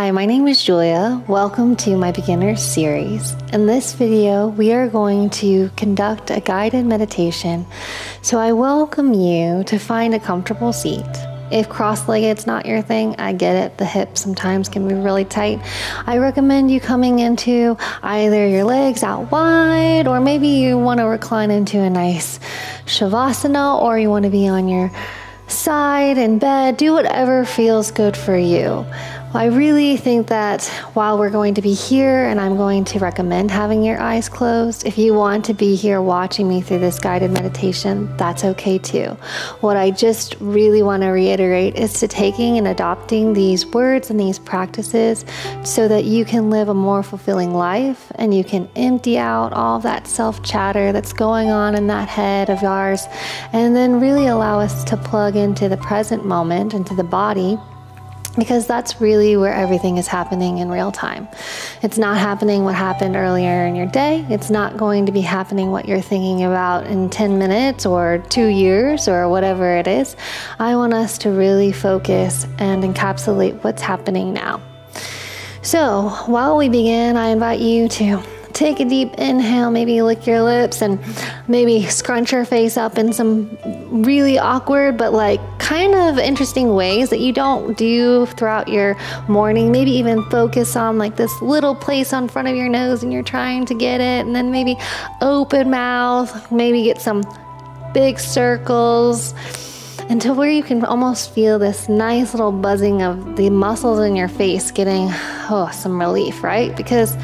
Hi, my name is Julia. Welcome to my beginner series. In this video, we are going to conduct a guided meditation. So I welcome you to find a comfortable seat. If cross-legged is not your thing, I get it. The hips sometimes can be really tight. I recommend you coming into either your legs out wide, or maybe you want to recline into a nice shavasana, or you want to be on your side in bed. Do whatever feels good for you. I really think that while we're going to be here, and I'm going to recommend having your eyes closed, if you want to be here watching me through this guided meditation, that's okay too. What I just really want to reiterate is to taking and adopting these words and these practices so that you can live a more fulfilling life and you can empty out all that self-chatter that's going on in that head of yours, and then really allow us to plug into the present moment, into the body, because that's really where everything is happening in real time. It's not happening what happened earlier in your day. It's not going to be happening what you're thinking about in 10 minutes or 2 years or whatever it is. I want us to really focus and encapsulate what's happening now. So while we begin, I invite you to take a deep inhale, maybe lick your lips and maybe scrunch your face up in some really awkward but like kind of interesting ways that you don't do throughout your morning. Maybe even focus on like this little place on front of your nose and you're trying to get it, and then maybe open mouth, maybe get some big circles until where you can almost feel this nice little buzzing of the muscles in your face getting some relief, right? Because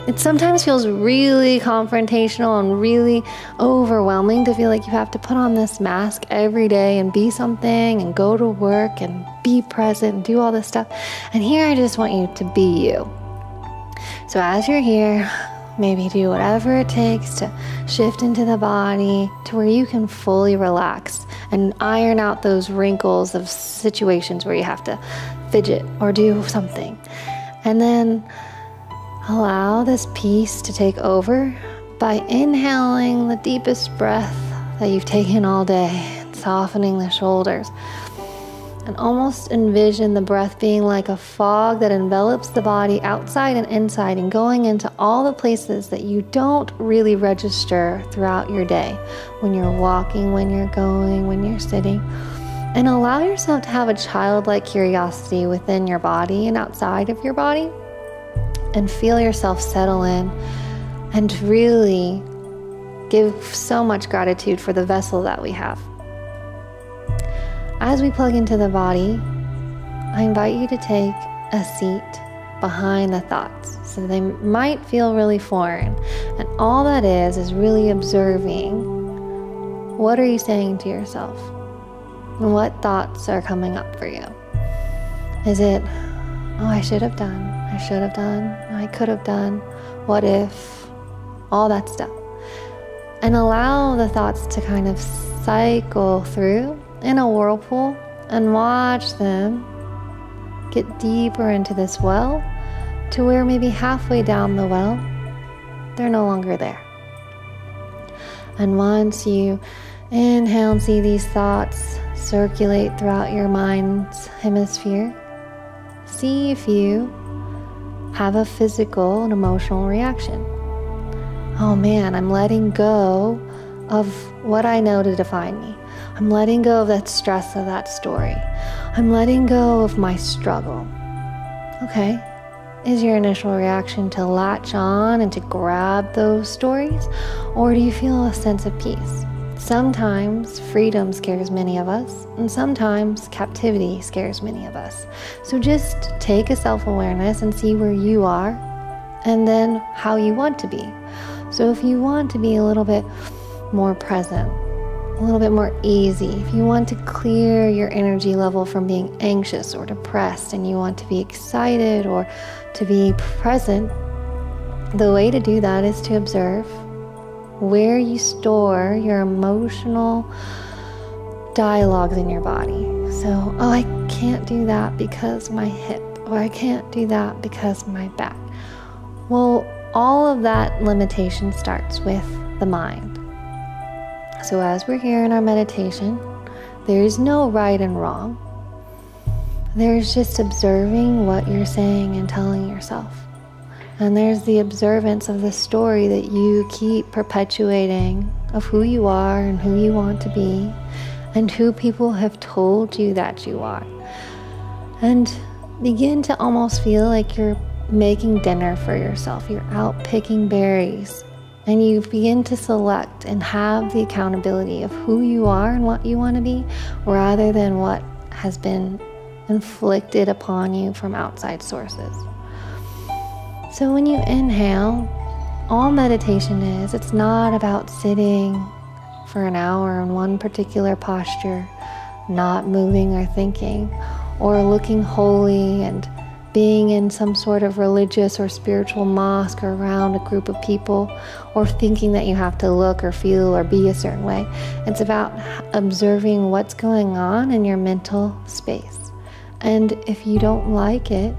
it sometimes feels really confrontational and really overwhelming to feel like you have to put on this mask every day and be something and go to work and be present and do all this stuff. And here I just want you to be you. So as you're here, maybe do whatever it takes to shift into the body to where you can fully relax and iron out those wrinkles of situations where you have to fidget or do something. And then allow this peace to take over by inhaling the deepest breath that you've taken all day and softening the shoulders. And almost envision the breath being like a fog that envelops the body outside and inside and going into all the places that you don't really register throughout your day. When you're walking, when you're going, when you're sitting. And allow yourself to have a childlike curiosity within your body and outside of your body. And feel yourself settle in and really give so much gratitude for the vessel that we have. As we plug into the body, I invite you to take a seat behind the thoughts. So they might feel really foreign. And all that is really observing, what are you saying to yourself? And what thoughts are coming up for you? Is it, oh, I should have done. I should have done, I could have done, what if, all that stuff. And allow the thoughts to kind of cycle through in a whirlpool and watch them get deeper into this well to where maybe halfway down the well, they're no longer there. And once you inhale and see these thoughts circulate throughout your mind's hemisphere, see if you have a physical and emotional reaction. Oh man, I'm letting go of what I know to define me. I'm letting go of that stress of that story. I'm letting go of my struggle. Okay, is your initial reaction to latch on and to grab those stories? Or do you feel a sense of peace? Sometimes freedom scares many of us, and sometimes captivity scares many of us. So just take a self-awareness and see where you are, and then how you want to be. So if you want to be a little bit more present, a little bit more easy, if you want to clear your energy level from being anxious or depressed, and you want to be excited or to be present, the way to do that is to observe where you store your emotional dialogues in your body. So, oh, I can't do that because my hip, or I can't do that because my back. Well, all of that limitation starts with the mind. So as we're here in our meditation, there is no right and wrong. There's just observing what you're saying and telling yourself. And there's the observance of the story that you keep perpetuating of who you are and who you want to be and who people have told you that you are. And begin to almost feel like you're making dinner for yourself. You're out picking berries and you begin to select and have the accountability of who you are and what you want to be rather than what has been inflicted upon you from outside sources. So when you inhale, all meditation is, it's not about sitting for an hour in one particular posture, not moving or thinking, or looking holy and being in some sort of religious or spiritual mosque or around a group of people, or thinking that you have to look or feel or be a certain way. It's about observing what's going on in your mental space. And if you don't like it,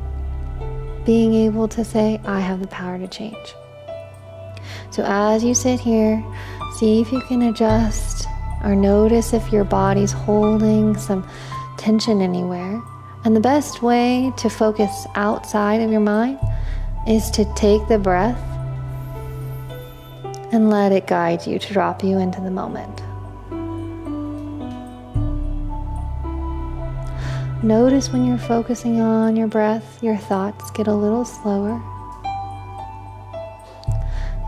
being able to say, I have the power to change. So as you sit here, see if you can adjust or notice if your body's holding some tension anywhere. And the best way to focus outside of your mind is to take the breath and let it guide you, to drop you into the moment. Notice when you're focusing on your breath, your thoughts get a little slower.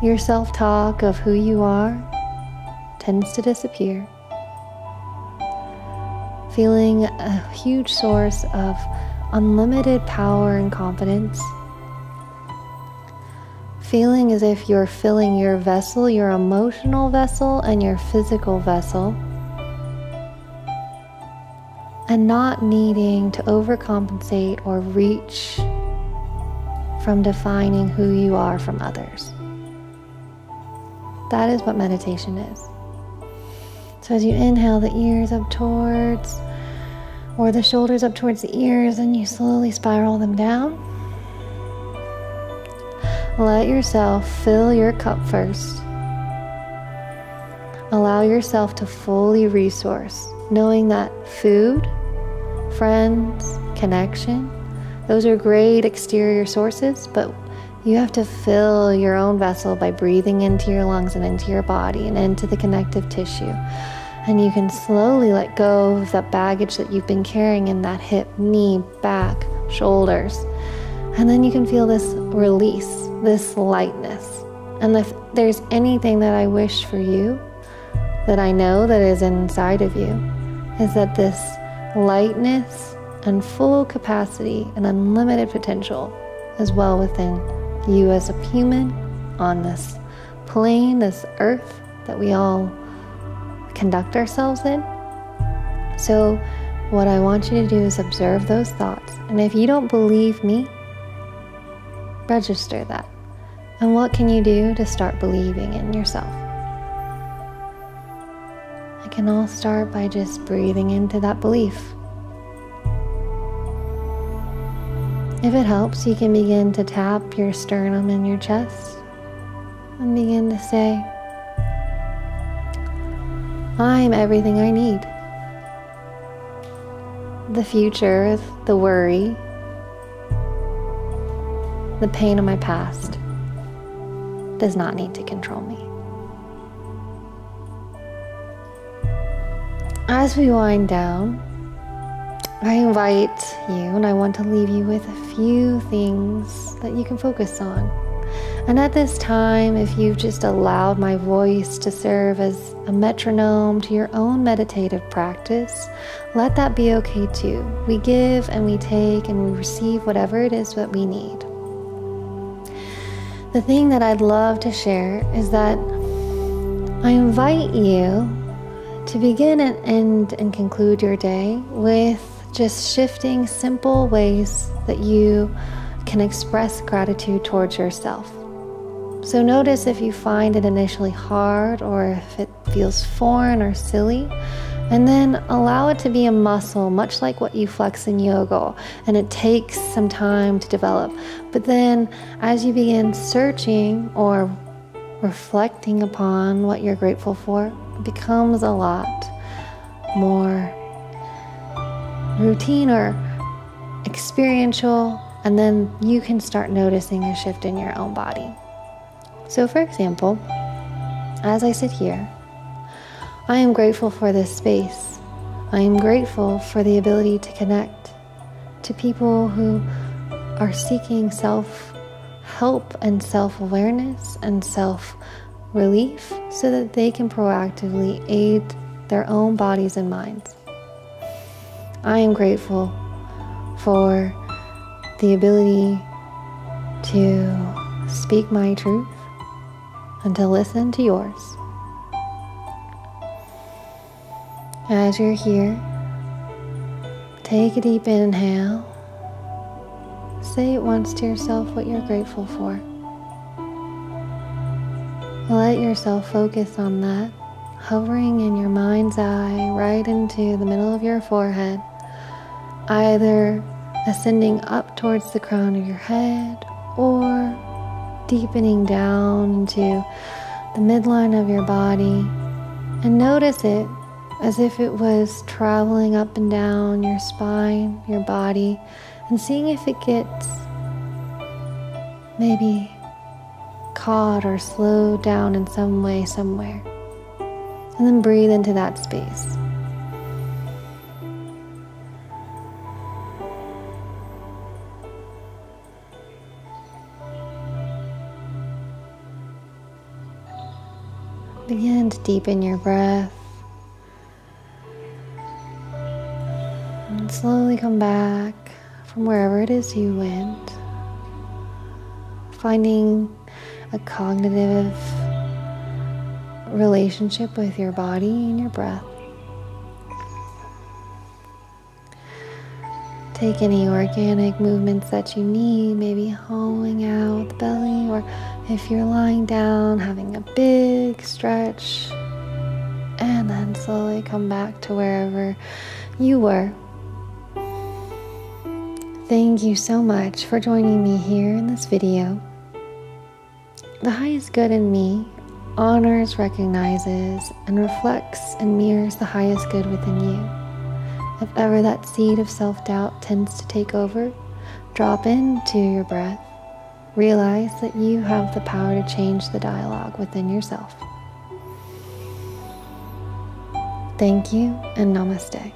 Your self-talk of who you are tends to disappear. Feeling a huge source of unlimited power and confidence. Feeling as if you're filling your vessel, your emotional vessel and your physical vessel, and not needing to overcompensate or reach from defining who you are from others. That is what meditation is. So as you inhale, the ears up towards, or the shoulders up towards the ears, and you slowly spiral them down. Let yourself fill your cup first. Allow yourself to fully resource, knowing that food, friends, connection, those are great exterior sources, but you have to fill your own vessel by breathing into your lungs and into your body and into the connective tissue. And you can slowly let go of that baggage that you've been carrying in that hip, knee, back, shoulders. And then you can feel this release, this lightness. And if there's anything that I wish for you, that I know that is inside of you, is that this lightness and full capacity and unlimited potential is well within you as a human on this plane, this earth that we all conduct ourselves in. So what I want you to do is observe those thoughts. And if you don't believe me, register that. And what can you do to start believing in yourself? It can all start by just breathing into that belief. If it helps, you can begin to tap your sternum and your chest and begin to say, I'm everything I need. The future, the worry, the pain of my past does not need to control me. As we wind down, I invite you and I want to leave you with a few things that you can focus on. And at this time, if you've just allowed my voice to serve as a metronome to your own meditative practice, let that be okay too. We give and we take and we receive whatever it is that we need. The thing that I'd love to share is that I invite you to begin and end and conclude your day with just shifting simple ways that you can express gratitude towards yourself. So notice if you find it initially hard or if it feels foreign or silly, and then allow it to be a muscle, much like what you flex in yoga, and it takes some time to develop. But then as you begin searching or reflecting upon what you're grateful for, it becomes a lot more routine or experiential, and then you can start noticing a shift in your own body. So for example, as I sit here, I am grateful for this space. I am grateful for the ability to connect to people who are seeking self-help and self-awareness and self-relief so that they can proactively aid their own bodies and minds. I am grateful for the ability to speak my truth and to listen to yours. As you're here, take a deep inhale. Say it once to yourself what you're grateful for. Let yourself focus on that, hovering in your mind's eye right into the middle of your forehead, either ascending up towards the crown of your head or deepening down into the midline of your body, and notice it as if it was traveling up and down your spine, your body, and seeing if it gets maybe caught or slowed down in some way somewhere. And then breathe into that space. Begin to deepen your breath. And slowly come back from wherever it is you went, finding a cognitive relationship with your body and your breath. Take any organic movements that you need, maybe hollowing out the belly, or if you're lying down, having a big stretch, and then slowly come back to wherever you were. Thank you so much for joining me here in this video. The highest good in me honors, recognizes, and reflects and mirrors the highest good within you. If ever that seed of self-doubt tends to take over, drop into your breath. Realize that you have the power to change the dialogue within yourself. Thank you and namaste.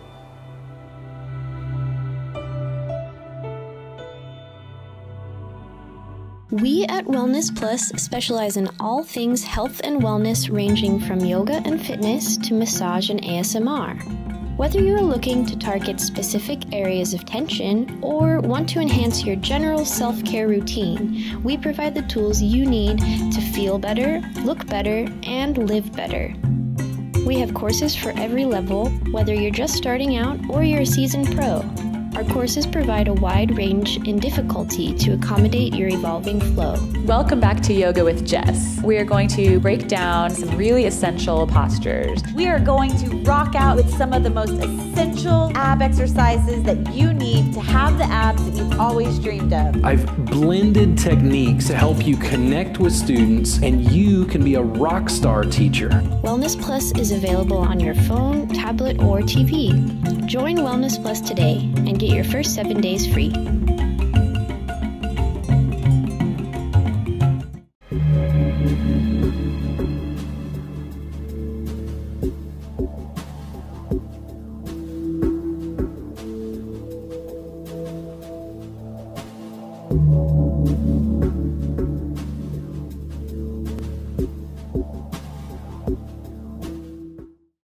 We at Wellness Plus specialize in all things health and wellness, ranging from yoga and fitness to massage and ASMR. Whether you are looking to target specific areas of tension or want to enhance your general self-care routine, we provide the tools you need to feel better, look better, and live better. We have courses for every level, whether you're just starting out or you're a seasoned pro. Our courses provide a wide range in difficulty to accommodate your evolving flow. Welcome back to Yoga with Jess. We are going to break down some really essential postures. We are going to rock out with some of the most essential ab exercises that you need to have the abs that you've always dreamed of. I've blended techniques to help you connect with students, and you can be a rock star teacher. Wellness Plus is available on your phone, tablet, or TV. Join Wellness Plus today and get your first 7 days free.